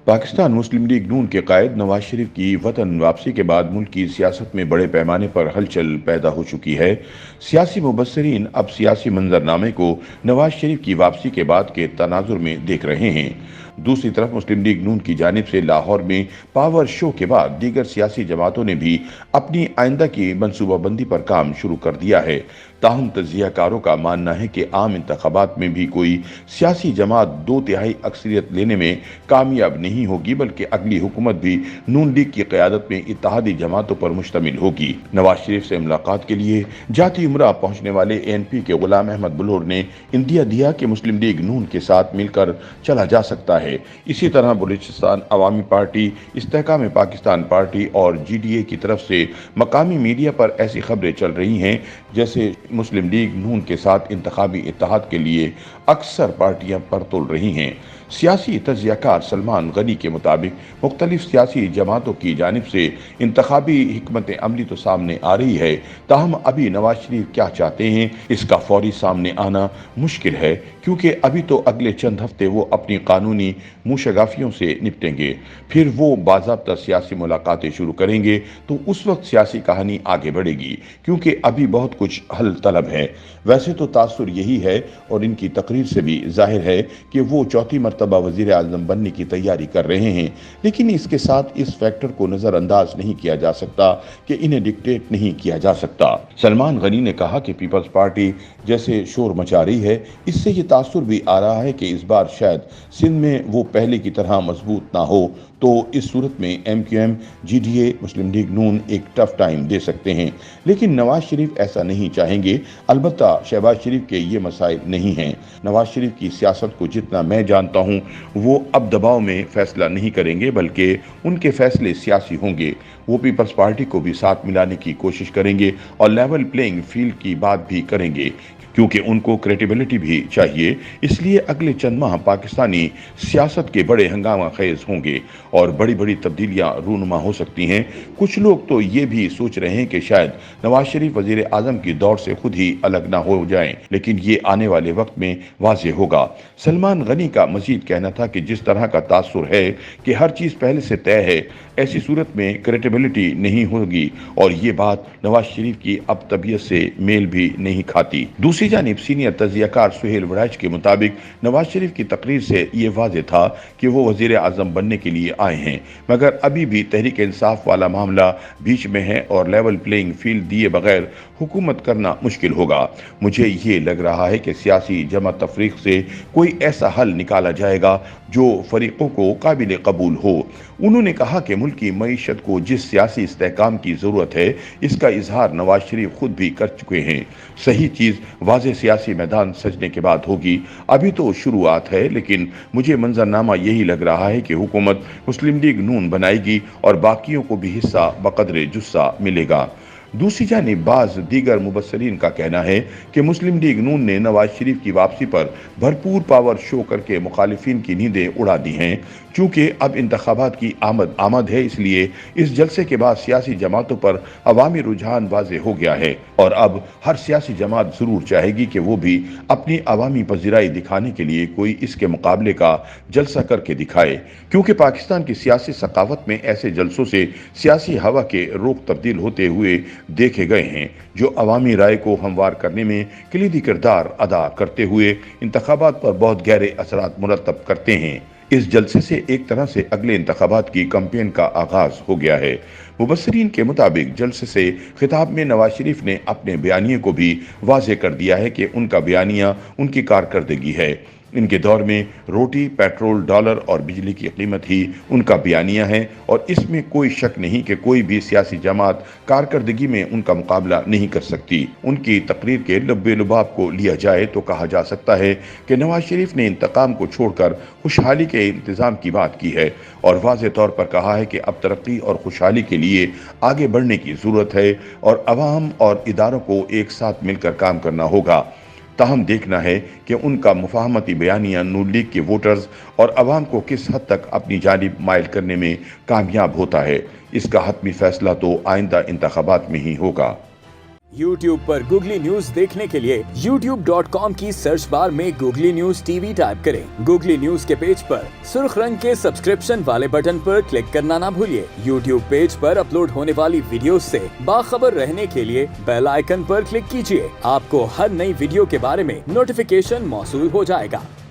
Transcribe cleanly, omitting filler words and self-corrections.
पाकिस्तान मुस्लिम league नून के कायद नवाज शरीफ की वतन वापसी के बाद मुल्क की सियासत में बड़े पैमाने पर हलचल पैदा हो चुकी है। सियासी मुबस्सिरीन अब सियासी मंजरनामे को नवाज शरीफ की वापसी के बाद के तनाजुर में देख रहे हैं। दूसरी तरफ मुस्लिम लीग नून की जानिब से लाहौर में पावर शो के बाद दीगर सियासी जमातों ने भी अपनी आइंदा की मनसूबाबंदी पर काम शुरू कर दिया है। ताहम तज्जियाकारों का मानना है कि आम इंतखाबात में भी कोई सियासी जमात 2/3 अक्सरियत लेने में कामयाब नहीं होगी, बल्कि अगली हुकूमत भी नून लीग की क़यादत में इत्तेहादी जमातों पर मुश्तमिल होगी। नवाज शरीफ से मुलाकात के लिए जाती उम्रा पहुंचने वाले ANP के गुलाम अहमद बलोर ने इंदिया दिया कि मुस्लिम लीग नून के साथ मिलकर चला जा सकता है। इसी तरह बलूचिस्तान अवामी पार्टी, इस्तेहकाम पाकिस्तान पार्टी और GDA की तरफ से मकामी मीडिया पर ऐसी खबरें चल रही हैं जैसे मुस्लिम लीग नून के साथ इंतखाबी इत्तेहाद के लिए अक्सर पार्टियां पर तुल रही हैं। सियासी तज्जियाकार सलमान गनी के मुताबिक मुख्तलिफ सियासी जमातों की जानिब से इंतखाबी हिकमत अमली तो सामने आ रही है, ताहम अभी नवाज शरीफ क्या चाहते हैं इसका फौरी सामने आना मुश्किल है, क्योंकि अभी तो अगले चंद हफ्ते वो अपनी कानूनी मूशगाफियों से निपटेंगे, फिर वो बाज़ाब्ता सियासी मुलाकातें शुरू करेंगे, तो उस वक्त सियासी कहानी आगे बढ़ेगी, क्योंकि अभी बहुत कुछ हल तलब है। वैसे तो तासुर यही है और इनकी तकरीर से भी जाहिर है कि वो चौथी मरतबा वज़ीर आज़म बनने की तैयारी कर रहे हैं, लेकिन इसके साथ इस फैक्टर को नज़रअंदाज नहीं किया जा सकता कि इन्हें डिक्टेट नहीं किया जा सकता। सलमान गनी ने कहा कि पीपल्स पार्टी जैसे शोर मचा रही है, इससे ये तासुर भी आ रहा है कि इस बार शायद सिंध में वो पहले की तरह मजबूत ना हो, तो इस सूरत में MQM, GDA, मुस्लिम लीग नून एक टफ टाइम दे सकते हैं, लेकिन नवाज शरीफ ऐसा नहीं चाहेंगे। अलबत्ता शहबाज शरीफ के ये मसाइल नहीं हैं। नवाज शरीफ की सियासत को जितना मैं जानता हूँ, वो अब दबाव में फैसला नहीं करेंगे, बल्कि उनके फैसले सियासी होंगे। वो पीपल्स पार्टी को भी साथ मिलाने की कोशिश करेंगे और लेवल प्लेइंग फील्ड की बात भी करेंगे, क्योंकि उनको क्रेडिबिलिटी भी चाहिए। इसलिए अगले चंद माह पाकिस्तानी सियासत के बड़े हंगामा खेज होंगे और बड़ी बड़ी तब्दीलियां रूनुमा हो सकती हैं। कुछ लोग तो ये भी सोच रहे हैं कि शायद नवाज शरीफ वजीर आजम की दौड़ से खुद ही अलग ना हो जाएं, लेकिन ये आने वाले वक्त में वाज़ेह होगा। सलमान गनी का मजीद कहना था कि जिस तरह का तासुर है कि हर चीज़ पहले से तय है, ऐसी सूरत में क्रेडिबिलिटी नहीं होगी और ये बात नवाज शरीफ की अब तबीयत से मेल भी नहीं खाती। दूसरी जानिब सीनियर तज्जियाकार सुहेल वड़ाइच के मुताबिक नवाज शरीफ की तकरीर से ये वाज़ेह था कि वो वज़ीर आज़म बनने के लिए आए हैं, मगर अभी भी तहरीक इंसाफ वाला मामला बीच में है और लेवल प्लेइंग फील्ड दिए बगैर हुकूमत करना मुश्किल होगा। मुझे ये लग रहा है कि सियासी जमा तफरीक से कोई ऐसा हल निकाला जाएगा जो फरीकों को काबिल कबूल हो। उन्होंने कहा कि मुल्क की मईशत को जिस सियासी इस्तेहकाम की ज़रूरत है, इसका इजहार नवाज शरीफ खुद भी कर चुके हैं। सही चीज़ वाज़ेह सियासी मैदान सजने के बाद होगी। अभी तो शुरुआत है, लेकिन मुझे मंजरनामा यही लग रहा है कि हुकूमत मुस्लिम लीग नून बनाएगी और बाकियों को भी हिस्सा बकदरे जुस्सा मिलेगा। दूसरी जानिब बाज़ दीगर मुबस्सिरीन का कहना है कि मुस्लिम लीग नून ने नवाज शरीफ की वापसी पर भरपूर पावर शो करके मुखालिफिन की नींदें उड़ा दी हैं। चूँकि अब इंतखाबात की आमद है, इसलिए इस जलसे के बाद सियासी जमातों पर अवामी रुझान वाज़ेह हो गया है और अब हर सियासी जमात ज़रूर चाहेगी कि वो भी अपनी अवामी पज़ीराई दिखाने के लिए कोई इसके मुकाबले का जलसा करके दिखाए, क्योंकि पाकिस्तान की सियासी सकावत में ऐसे जलसों से सियासी हवा के रुख तब्दील होते हुए देखे गए हैं, जो अवामी राय को हमवार करने में कलीदी किरदार अदा करते हुए इंतखाबात पर बहुत गहरे असरात मुरतब करते हैं। इस जलसे से एक तरह से अगले इंतखाबात की कैंपेन का आगाज हो गया है। मुबस्सिरीन के मुताबिक जलसे से खिताब में नवाज शरीफ ने अपने बयानिए को भी वाज़ेह कर दिया है कि उनका बयानिया उनकी कारकर्दगी है। इनके दौर में रोटी, पेट्रोल, डॉलर और बिजली की कीमत ही उनका बयानिया है और इसमें कोई शक नहीं कि कोई भी सियासी जमात कारकर्दगी में उनका मुकाबला नहीं कर सकती। उनकी तकरीर के लब्बे लुबाब को लिया जाए तो कहा जा सकता है कि नवाज शरीफ ने इंतकाम को छोड़कर खुशहाली के इंतज़ाम की बात की है और वाज़ेह तौर पर कहा है कि अब तरक्की और खुशहाली के लिए आगे बढ़ने की ज़रूरत है और अवाम और इदारों को एक साथ मिलकर काम करना होगा। ताहम देखना है कि उनका मुफाहमती बयानिया नून लीग के वोटर्स और अवाम को किस हद तक अपनी जानिब माइल करने में कामयाब होता है। इसका हतमी फैसला तो आइंदा इंतखाबात में ही होगा। YouTube पर गूगली न्यूज देखने के लिए youtube.com की सर्च बार में गूगली न्यूज टीवी टाइप करें। गूगली न्यूज के पेज पर सुर्ख रंग के सब्सक्रिप्शन वाले बटन पर क्लिक करना ना भूलिए। YouTube पेज पर अपलोड होने वाली वीडियो से बाखबर रहने के लिए बेल आइकन पर क्लिक कीजिए। आपको हर नई वीडियो के बारे में नोटिफिकेशन मौसूल हो जाएगा।